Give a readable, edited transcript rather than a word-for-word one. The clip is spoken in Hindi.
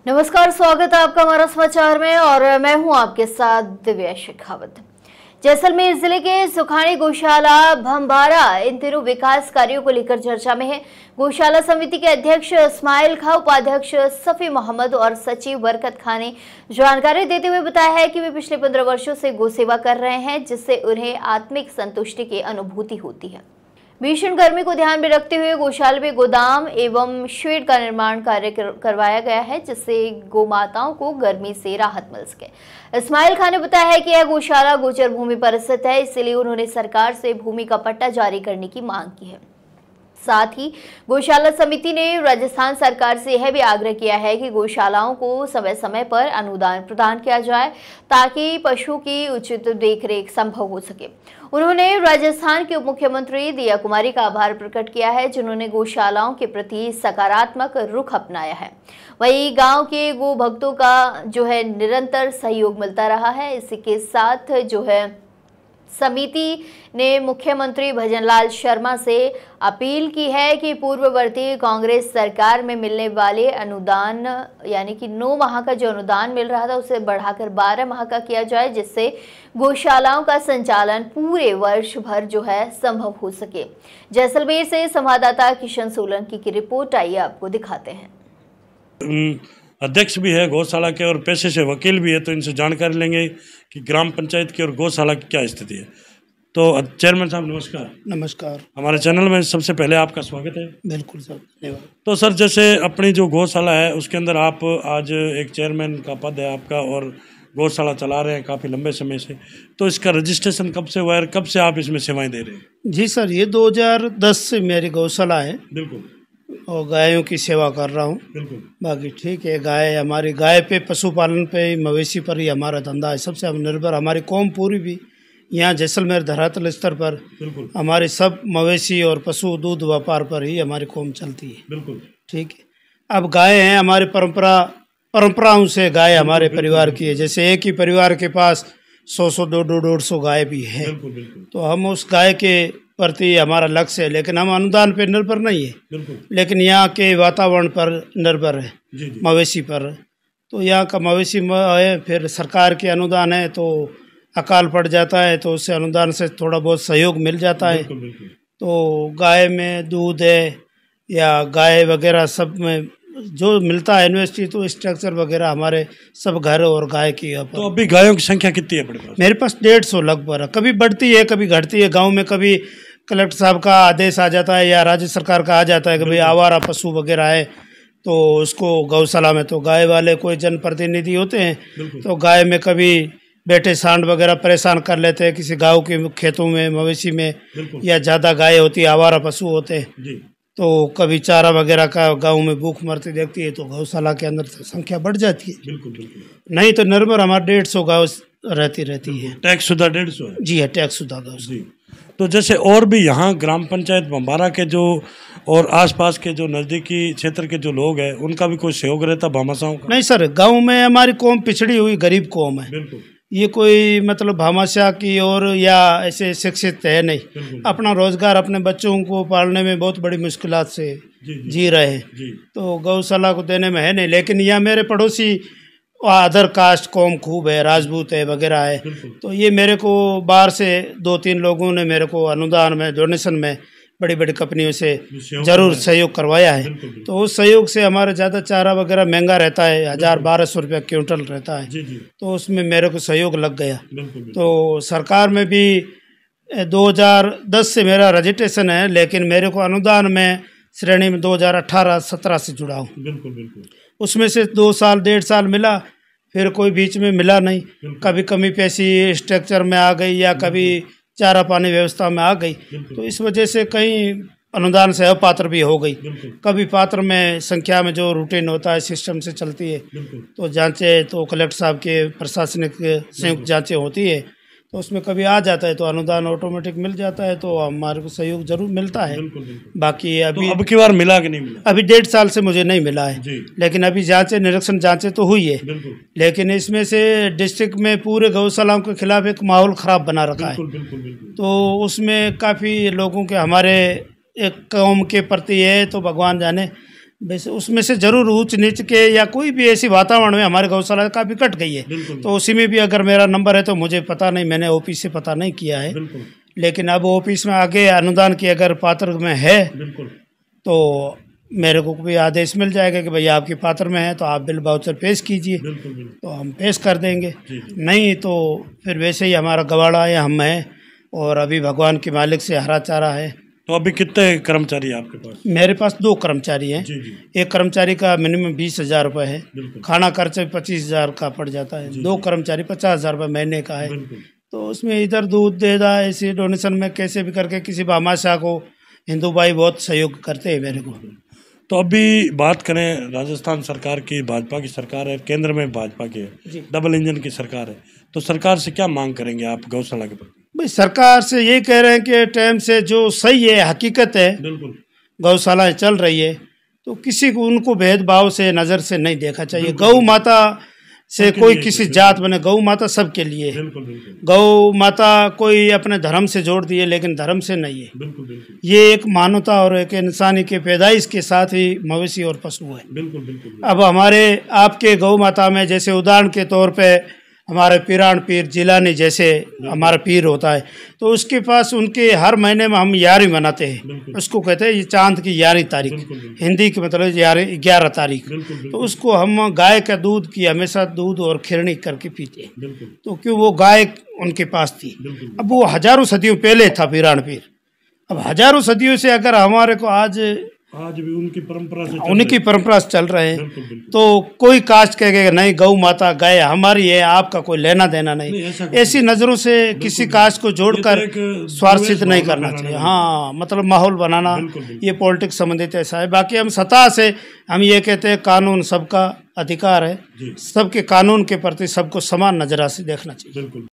नमस्कार, स्वागत है आपका हमारा समाचार में और मैं हूं आपके साथ दिव्या शेखावत। जैसलमेर जिले के सुखानी गौशाला भंबारा इन दिनों विकास कार्यों को लेकर चर्चा में है। गौशाला समिति के अध्यक्ष इस्माइल खां, उपाध्यक्ष सफी मोहम्मद और सचिव बरकत खां ने जानकारी देते हुए बताया है कि वे पिछले 15 वर्षों से गौ सेवा कर रहे हैं, जिससे उन्हें आत्मिक संतुष्टि की अनुभूति होती है। भीषण गर्मी को ध्यान में रखते हुए गौशाला में गोदाम एवं शेड का निर्माण कार्य करवाया गया है, जिससे गौमाताओं को गर्मी से राहत मिल सके। इस्माइल खान ने बताया है कि यह गौशाला गोचर भूमि पर स्थित है, इसलिए उन्होंने सरकार से भूमि का पट्टा जारी करने की मांग की है। साथ ही गौशाला समिति ने राजस्थान सरकार से यह भी आग्रह किया है कि गौशालाओं को समय समय पर अनुदान प्रदान किया जाए, ताकि पशुओं की उचित देखरेख संभव हो सके। उन्होंने राजस्थान के उप मुख्यमंत्री दिया कुमारी का आभार प्रकट किया है, जिन्होंने गौशालाओं के प्रति सकारात्मक रुख अपनाया है। वहीं गांव के गो भक्तों का निरंतर सहयोग मिलता रहा है। इसी के साथ समिति ने मुख्यमंत्री भजनलाल शर्मा से अपील की है कि पूर्ववर्ती कांग्रेस सरकार में मिलने वाले अनुदान यानी कि 9 माह का जो अनुदान मिल रहा था उसे बढ़ाकर 12 माह का किया जाए, जिससे गौशालाओं का संचालन पूरे वर्ष भर संभव हो सके। जैसलमेर से संवाददाता किशन सोलंकी की रिपोर्ट, आइए आपको दिखाते हैं। अध्यक्ष भी है गौशाला के और पेशे से वकील भी है, तो इनसे जानकारी लेंगे कि ग्राम पंचायत की और गौशाला की क्या स्थिति है। तो चेयरमैन साहब नमस्कार। नमस्कार। हमारे चैनल में सबसे पहले आपका स्वागत है। बिल्कुल सर, धन्यवाद। तो सर, जैसे अपनी जो गौशाला है उसके अंदर आप आज एक चेयरमैन का पद है आपका और गौशाला चला रहे हैं काफ़ी लंबे समय से, तो इसका रजिस्ट्रेशन कब से हुआ है, कब से आप इसमें सेवाएँ दे रहे हैं? जी सर, ये 2010 से मेरी गौशाला है। बिल्कुल। और गायों की सेवा कर रहा हूँ। बिल्कुल। बाकी ठीक है, हमारी गाय पे, पशुपालन पे, मवेशी पर ही हमारा धंधा है। सबसे हम निर्भर, हमारी कौम पूरी भी यहाँ जैसलमेर धरातल स्तर पर बिल्कुल हमारी सब मवेशी और पशु दूध व्यापार पर ही हमारी कौम चलती है। बिल्कुल ठीक है। अब गाय हैं हमारी परंपराओं से गाय हमारे परिवार की है। जैसे एक ही परिवार के पास 100 200 गाय भी है। तो हम उस गाय के प्रति हमारा लक्ष्य है, लेकिन हम अनुदान पर निर्भर नहीं है, लेकिन यहाँ के वातावरण पर निर्भर है, मवेशी पर। तो यहाँ का मवेशी है, फिर सरकार के अनुदान है, तो अकाल पड़ जाता है तो उससे अनुदान से थोड़ा बहुत सहयोग मिल जाता है। तो गाय में दूध है या गाय वगैरह सब में जो मिलता है यूनिवर्सिटी, तो स्ट्रक्चर वगैरह हमारे सब घर और गाय की है। तो अभी गायों की संख्या कितनी है? मेरे पास 150 लगभग। कभी बढ़ती है कभी घटती है। गांव में कभी कलेक्टर साहब का आदेश आ जाता है या राज्य सरकार का आ जाता है कि भाई आवारा पशु वगैरह है, तो उसको गौशाला में, तो गाय वाले कोई जनप्रतिनिधि होते हैं, तो गाय में कभी बेटे सांड वगैरह परेशान कर लेते हैं किसी गांव के खेतों में, मवेशी में, या ज़्यादा गाय होती है, आवारा पशु होते हैं, तो कभी चारा वगैरह का गांव में भूख मरती देखती है, तो गौशाला के अंदर संख्या बढ़ जाती है। नहीं तो निर्भर हमारा 150 गाँव रहती है। टैक्स शुदा 150? जी है, टैक्स शुदा गौ। तो जैसे और भी यहाँ ग्राम पंचायत भंबारा के जो और आसपास के जो नज़दीकी क्षेत्र के जो लोग हैं, उनका भी कोई सहयोग रहता भामाशाहों का? नहीं सर, गांव में हमारी कौम पिछड़ी हुई गरीब कौम है। बिल्कुल। ये कोई मतलब भामाशाह की और या ऐसे शिक्षित है नहीं। अपना रोजगार अपने बच्चों को पालने में बहुत बड़ी मुश्किलात से जी रहे हैं। तो गौशाला को देने में है नहीं। लेकिन यहाँ मेरे पड़ोसी अदर कास्ट कौम खूब है, राजपूत है वगैरह है, तो ये मेरे को बाहर से 2-3 लोगों ने मेरे को अनुदान में, डोनेशन में बड़ी बड़ी कंपनियों से जरूर सहयोग करवाया है। तो उस सहयोग से हमारा ज़्यादा चारा वगैरह महंगा रहता है, 1000-1200 रुपये क्विंटल रहता है, तो उसमें मेरे को सहयोग लग गया। तो सरकार में भी 2010 से मेरा रजिस्ट्रेशन है, लेकिन मेरे को अनुदान में श्रेणी में 2018-17 से जुड़ा हूँ। उसमें से 2 साल 1.5 साल मिला, फिर कोई बीच में मिला नहीं। कभी कमी पेशी स्ट्रक्चर में आ गई या कभी चारा पानी व्यवस्था में आ गई, तो इस वजह से कहीं अनुदान से अपात्र भी हो गई। कभी पात्र में संख्या में जो रूटीन होता है सिस्टम से चलती है, तो जांचें तो कलेक्टर साहब के प्रशासनिक संयुक्त जांचें होती है, तो उसमें कभी आ जाता है तो अनुदान ऑटोमेटिक मिल जाता है, तो हमारे को सहयोग जरूर मिलता है। बाकी अभी तो अब की बार मिला कि नहीं मिला? अभी 1.5 साल से मुझे नहीं मिला है, लेकिन अभी जांचें निरीक्षण जांचें तो हुई है, लेकिन इसमें से डिस्ट्रिक्ट में पूरे गौशालाओं के खिलाफ एक माहौल खराब बना रखा है। तो उसमें काफ़ी लोगों के हमारे एक कौम के प्रति है, तो भगवान जाने वैसे उसमें से जरूर ऊंच नीच के या कोई भी ऐसी वातावरण में हमारे गौशाला काफ़ी कट गई है। तो उसी में भी अगर मेरा नंबर है तो मुझे पता नहीं, मैंने ऑफिस से पता नहीं किया है, लेकिन अब ऑफिस में आगे अनुदान की अगर पात्र में है तो मेरे को भी आदेश मिल जाएगा कि भाई आपकी पात्र में है तो आप बिल वाउचर पेश कीजिए, तो हम पेश कर देंगे। नहीं तो फिर वैसे ही हमारा गवाड़ा है, हम हैं, और अभी भगवान के मालिक से हरा चारा है। तो अभी कितने कर्मचारी हैं आपके पास? मेरे पास 2 कर्मचारी हैं। एक कर्मचारी का मिनिमम 20,000 रुपये है, खाना खर्चा 25,000 का पड़ जाता है। 2 कर्मचारी 50,000 रुपये महीने का है। तो उसमें इधर दूध दे दा ऐसे डोनेशन में कैसे भी करके किसी भामाशाह को हिंदू भाई बहुत सहयोग करते हैं मेरे को। तो अभी बात करें राजस्थान सरकार की, भाजपा की सरकार है, केंद्र में भाजपा की है, डबल इंजन की सरकार है, तो सरकार से क्या मांग करेंगे आप गौशाला के प्रति? भाई सरकार से ये कह रहे हैं कि टाइम से जो सही है, हकीकत है, गौशालाएं चल रही है, तो किसी को उनको भेदभाव से नज़र से नहीं देखा चाहिए। गौ माता से कोई किसी जात बने, गौ माता सबके लिए है। गौ माता कोई अपने धर्म से जोड़ दिए लेकिन धर्म से नहीं है। ये एक मानवता और एक इंसानी के पैदाइश के साथ ही मवेशी और पशु है। अब हमारे आपके गौ माता में जैसे उदाहरण के तौर पे हमारे पीरान पीर जिलानी जैसे हमारा पीर होता है, तो उसके पास उनके हर महीने में हम यारी मनाते हैं, उसको कहते हैं ये चांद की 11 तारीख, हिंदी की मतलब 11 तारीख। तो उसको हम गाय का दूध की हमेशा दूध और खिरनी करके पीते हैं, तो क्यों वो गाय उनके पास थी। अब वो हजारों सदियों पहले था पीरान पीर। अब हजारों सदियों से अगर हमारे को आज भी उनकी परंपरा से चल रहे हैं, तो कोई कास्ट कहेगा नहीं गौ माता गाय हमारी है, आपका कोई लेना देना नहीं। ऐसी नज़रों से किसी कास्ट को जोड़कर स्वार्थित नहीं करना चाहिए। हाँ, मतलब माहौल बनाना ये पॉलिटिक्स संबंधित ऐसा है। बाकी हम सतह से हम ये कहते हैं कानून सबका अधिकार है, सबके कानून के प्रति सबको समान नजरा से देखना चाहिए।